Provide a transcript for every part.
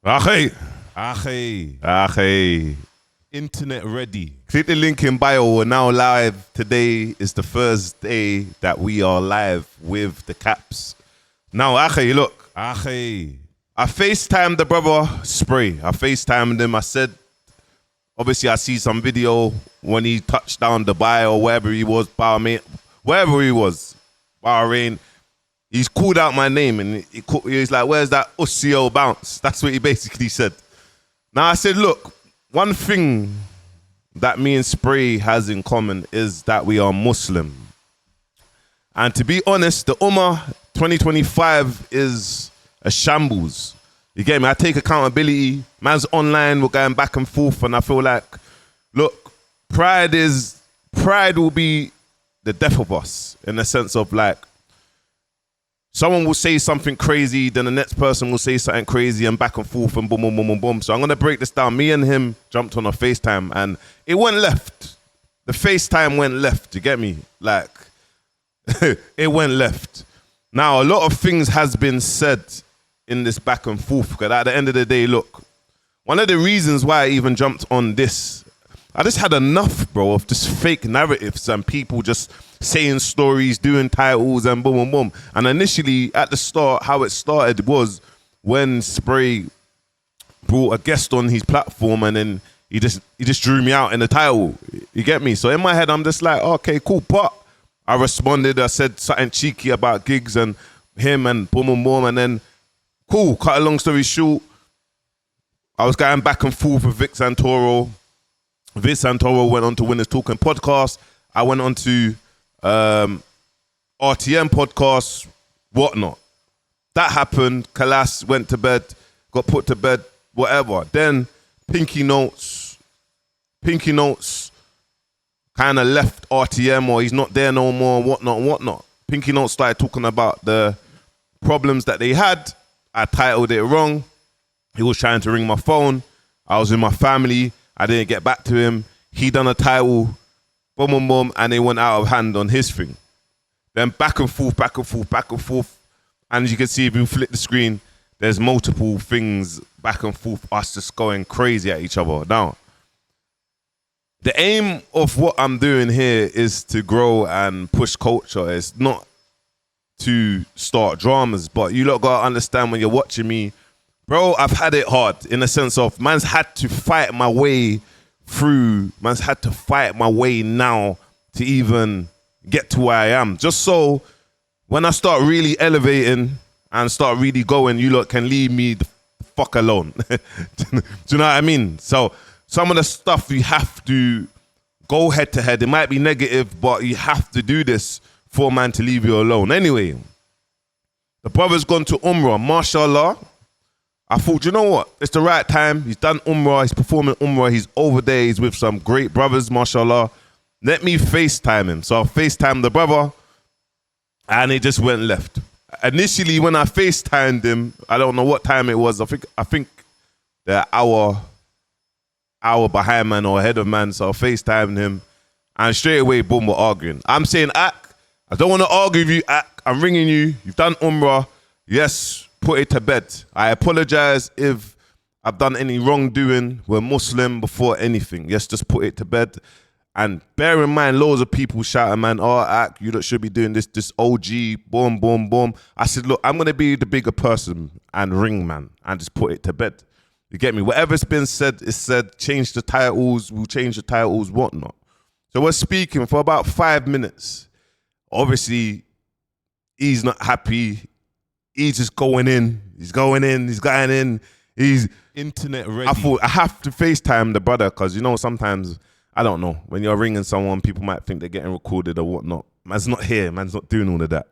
Ackhiii. Internet ready. Click the link in bio. We're now live. Today is the first day that we are live with the caps. Now, Ackhiii, look. Ackhiii. I FaceTimed the brother Spray. I FaceTimed him. I said, obviously, I see some video when he touched down Dubai or wherever he was, Bahrain. He's called out my name and he's like, where's that Ussio bounce? That's what he basically said. Now I said, look, one thing that me and Spray has in common is that we are Muslim. And to be honest, the Ummah 2025 is a shambles. You get me? I take accountability. Man's online, we're going back and forth, and I feel like, look, pride will be the death of us in the sense of like, someone will say something crazy, then the next person will say something crazy and back and forth and boom, boom, boom, boom, boom. So I'm going to break this down. Me and him jumped on a FaceTime and it went left. The FaceTime went left, you get me? Like, it went left. Now, a lot of things has been said in this back and forth because at the end of the day, look, one of the reasons why I even jumped on this, I just had enough, bro, of just fake narratives and people just saying stories, doing titles and boom, boom, boom. And initially, at the start, how it started was when Spray brought a guest on his platform and then he just drew me out in the title. You get me? So in my head, I'm just like, okay, cool. But I responded, I said something cheeky about gigs and him and boom, boom, boom. And then, cool, cut a long story short, I was going back and forth with Vic Santoro. Vic Santoro went on to Winners Talking podcast. I went on to RTM podcast, whatnot. That happened. Kalas went to bed, got put to bed, whatever. Then Pinky Notes kind of left RTM, or he's not there no more, whatnot. Pinky Notes started talking about the problems that they had. I titled it wrong. He was trying to ring my phone. I was with my family. I didn't get back to him. He done a title, boom, boom, boom, and they went out of hand on his thing. Then back and forth. And as you can see, if you flip the screen, there's multiple things back and forth, us just going crazy at each other. Now, the aim of what I'm doing here is to grow and push culture. It's not to start dramas, but you lot gotta understand when you're watching me, bro, I've had it hard in the sense of man's had to fight my way through, man's had to fight my way now to even get to where I am. Just so when I start really elevating and start really going, you lot can leave me the fuck alone. Do you know what I mean? So some of the stuff you have to go head to head. It might be negative, but you have to do this for man to leave you alone. Anyway, the brother's gone to Umrah, mashallah. I thought, you know what? It's the right time. He's done Umrah. He's performing Umrah. He's over there. He's with some great brothers, mashallah. Let me FaceTime him. So I FaceTimed the brother, and it just went left. Initially, when I FaceTimed him, I don't know what time it was. I think the hour behind man or ahead of man. So I FaceTimed him, and straight away, boom, we're arguing. I'm saying, Ack, I don't want to argue with you, Ack. I'm ringing you. You've done Umrah. Yes. Put it to bed. I apologize if I've done any wrongdoing. We're Muslim before anything. Yes, just put it to bed. And bear in mind, loads of people shouting, man, oh, Ack, you should be doing this OG, boom, boom, boom. I said, look, I'm going to be the bigger person and ring, man, and just put it to bed. You get me? Whatever's been said is said. Change the titles. We'll change the titles, whatnot. So we're speaking for about 5 minutes. Obviously, he's not happy. He's just going in. He's going in. He's internet ready. I thought I have to FaceTime the brother because, you know, sometimes, I don't know, when you're ringing someone, people might think they're getting recorded or whatnot. Man's not here. Man's not doing all of that.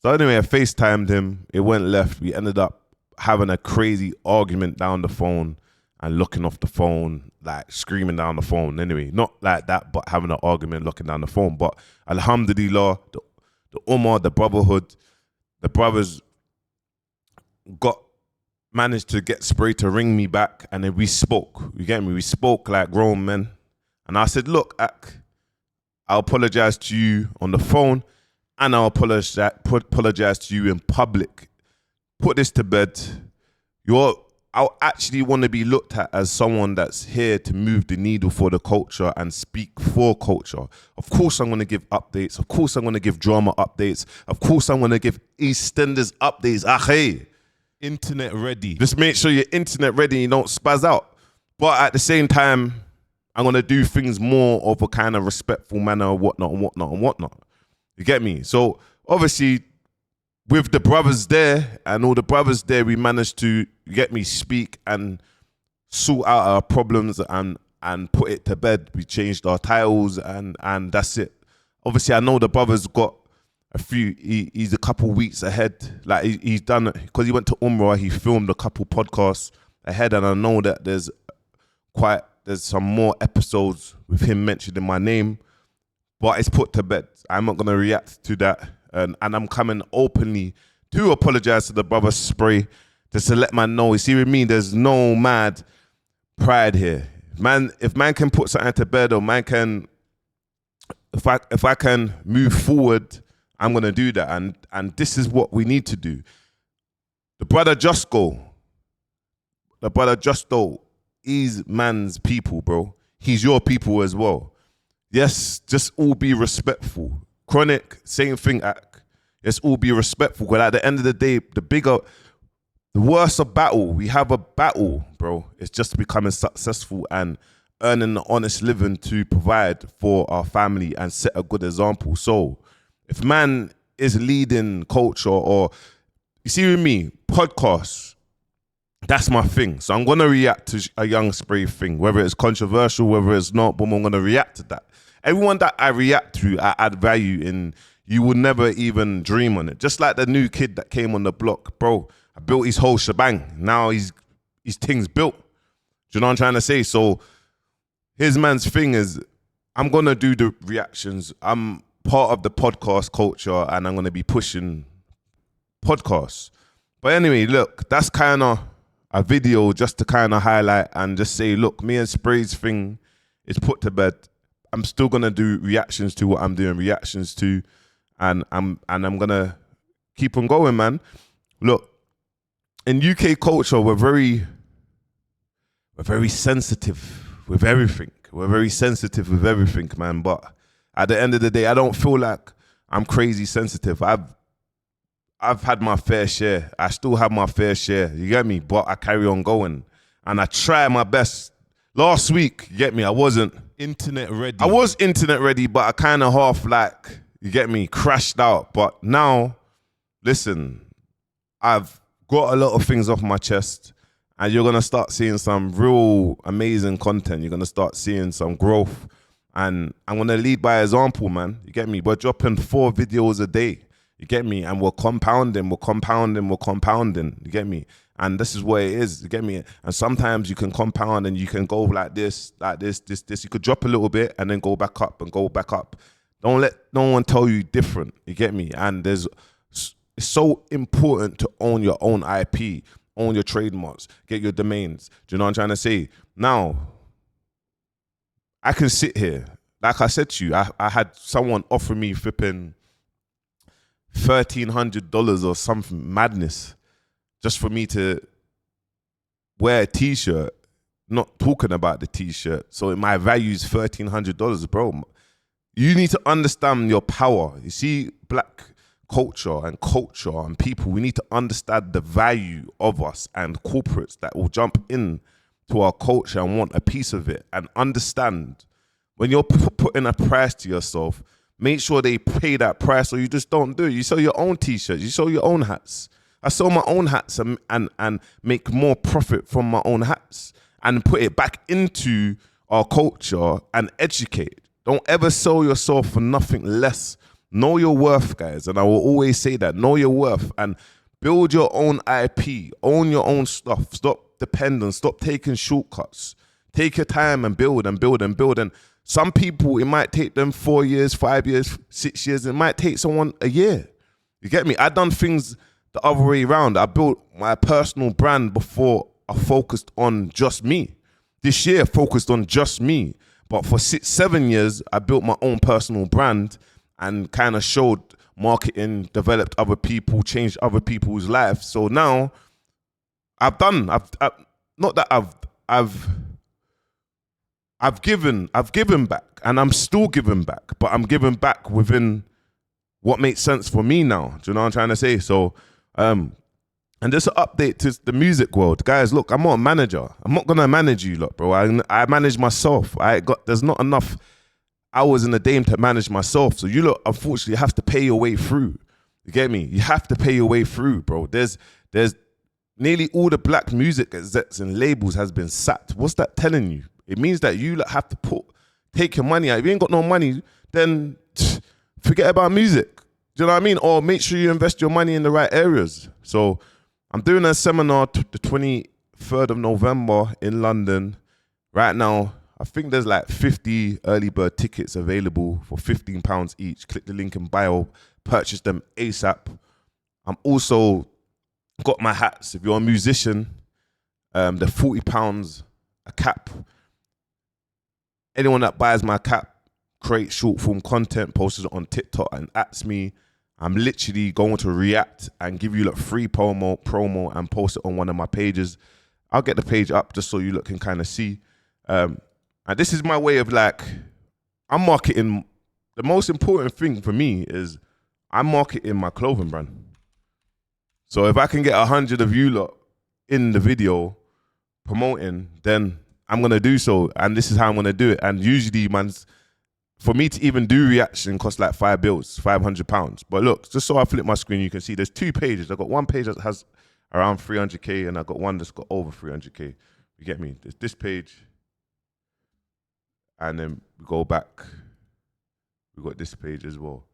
So anyway, I FaceTimed him. It went left. We ended up having a crazy argument down the phone and looking off the phone, like screaming down the phone. Anyway, not like that, but having an argument, looking down the phone. But alhamdulillah, the Ummah, the brotherhood, the brothers managed to get Spray to ring me back, and then we spoke. You get me? We spoke like grown men. And I said, look, Ack, I'll apologize to you on the phone, and I'll apologize to you in public. Put this to bed. I actually want to be looked at as someone that's here to move the needle for the culture and speak for culture. Of course, I'm going to give updates. Of course, I'm going to give drama updates. Of course, I'm going to give EastEnders updates. Ackhiii. Internet ready. Just make sure you're internet ready and you don't spaz out. But at the same time, I'm going to do things more of a kind of respectful manner and whatnot. You get me? So obviously, with the brothers there and all the brothers there, we managed to get me speak and sort out our problems and put it to bed. We changed our titles and that's it. Obviously, I know the brothers got a few. He's a couple weeks ahead. Like he's done it because he went to Umrah. He filmed a couple podcasts ahead, and I know that there's some more episodes with him mentioning my name, but it's put to bed. I'm not gonna react to that. And I'm coming openly to apologize to the brother Spray, just to let man know. You see with me, there's no mad pride here. Man, if man can put something to bed, or man can, if I can move forward, I'm gonna do that. And this is what we need to do. The brother Justo, he's man's people, bro. He's your people as well. Yes, just all be respectful. Chronic, same thing. Let's all be respectful. Because at the end of the day, the worse a battle, we have a battle, bro. It's just becoming successful and earning an honest living to provide for our family and set a good example. So if man is leading culture, or you see with me, podcasts, that's my thing. So I'm going to react to a Young Spray thing, whether it's controversial, whether it's not, but I'm going to react to that. Everyone that I react to, I add value in. You would never even dream on it. Just like the new kid that came on the block, bro. I built his whole shebang. Now his thing's built. Do you know what I'm trying to say? So his man's thing is, I'm going to do the reactions. I'm part of the podcast culture and I'm going to be pushing podcasts. But anyway, look, that's kind of a video just to kind of highlight and just say, look, me and Spray's thing is put to bed. I'm still gonna do reactions to what I'm doing reactions to, and I'm gonna keep on going, man. Look, in UK culture, we're very sensitive with everything. We're very sensitive with everything, man. But at the end of the day, I don't feel like I'm crazy sensitive. I've had my fair share. I still have my fair share. You get me? But I carry on going, and I try my best. Last week, you get me? I wasn't internet ready. I was internet ready, but I kind of half like, you get me, crashed out. But now, listen, I've got a lot of things off my chest, and you're going to start seeing some real amazing content. You're going to start seeing some growth, and I'm going to lead by example, man. You get me? We're dropping 4 videos a day. You get me? And we're compounding. You get me? And this is what it is. You get me? And sometimes you can compound and you can go like this. You could drop a little bit and then go back up and go back up. Don't let no one tell you different. You get me? And it's so important to own your own IP, own your trademarks, get your domains. Do you know what I'm trying to say? Now, I can sit here. Like I said to you, I had someone offer me flipping $1,300 or something madness just for me to wear a t-shirt, not talking about the t-shirt. So my value is $1,300, bro. You need to understand your power. You see, black culture and people, we need to understand the value of us and corporates that will jump in to our culture and want a piece of it, and understand when you're putting a price to yourself, make sure they pay that price, or you just don't do it. You sell your own t-shirts, you sell your own hats. I sell my own hats and make more profit from my own hats and put it back into our culture and educate. Don't ever sell yourself for nothing less. Know your worth, guys. And I will always say that. Know your worth and build your own IP. Own your own stuff. Stop depending. Stop taking shortcuts. Take your time and build and build and build. And some people, it might take them 4 years, 5 years, 6 years. It might take someone a year. You get me? I done things the other way around. I built my personal brand before I focused on just me. This year, focused on just me. But for 6, 7 years, I built my own personal brand and kind of showed marketing, developed other people, changed other people's lives. So now I've done. Not that I've given back, and I'm still giving back, but I'm giving back within what makes sense for me now. Do you know what I'm trying to say? So, and just an update to the music world, guys. Look, I'm not a manager. I'm not gonna manage you, lot, bro. I manage myself. There's not enough hours in the day to manage myself. So you lot, unfortunately, have to pay your way through. You get me? You have to pay your way through, bro. There's nearly all the black music gazettes and labels has been sacked. What's that telling you? It means that you lot have to take your money out. If you ain't got no money, then forget about music. Do you know what I mean? Or make sure you invest your money in the right areas. So I'm doing a seminar the 23rd of November in London. Right now, I think there's like 50 early bird tickets available for £15 each. Click the link in bio, purchase them ASAP. I'm also got my hats. If you're a musician, they're £40 a cap. Anyone that buys my cap, creates short form content, posts it on TikTok and @ me. I'm literally going to react and give you like free promo and post it on one of my pages. I'll get the page up just so you look can kind of see. And this is my way of like, I'm marketing. The most important thing for me is I'm marketing my clothing brand. So if I can get 100 of you lot in the video promoting, then I'm going to do so. And this is how I'm going to do it. And usually, for me to even do reaction costs like £500. But look, just so I flip my screen, you can see there's 2 pages. I've got one page that has around 300K and I've got one that's got over 300K. You get me? There's this page. And then we go back. We got this page as well.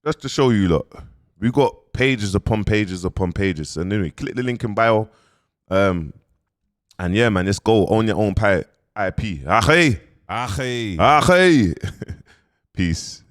Just to show you, look, we got pages upon pages upon pages. And anyway, click the link in bio. And yeah, man, let's go. Own your own IP. Ackhiii. Ackhiii. Ackhiii. Peace.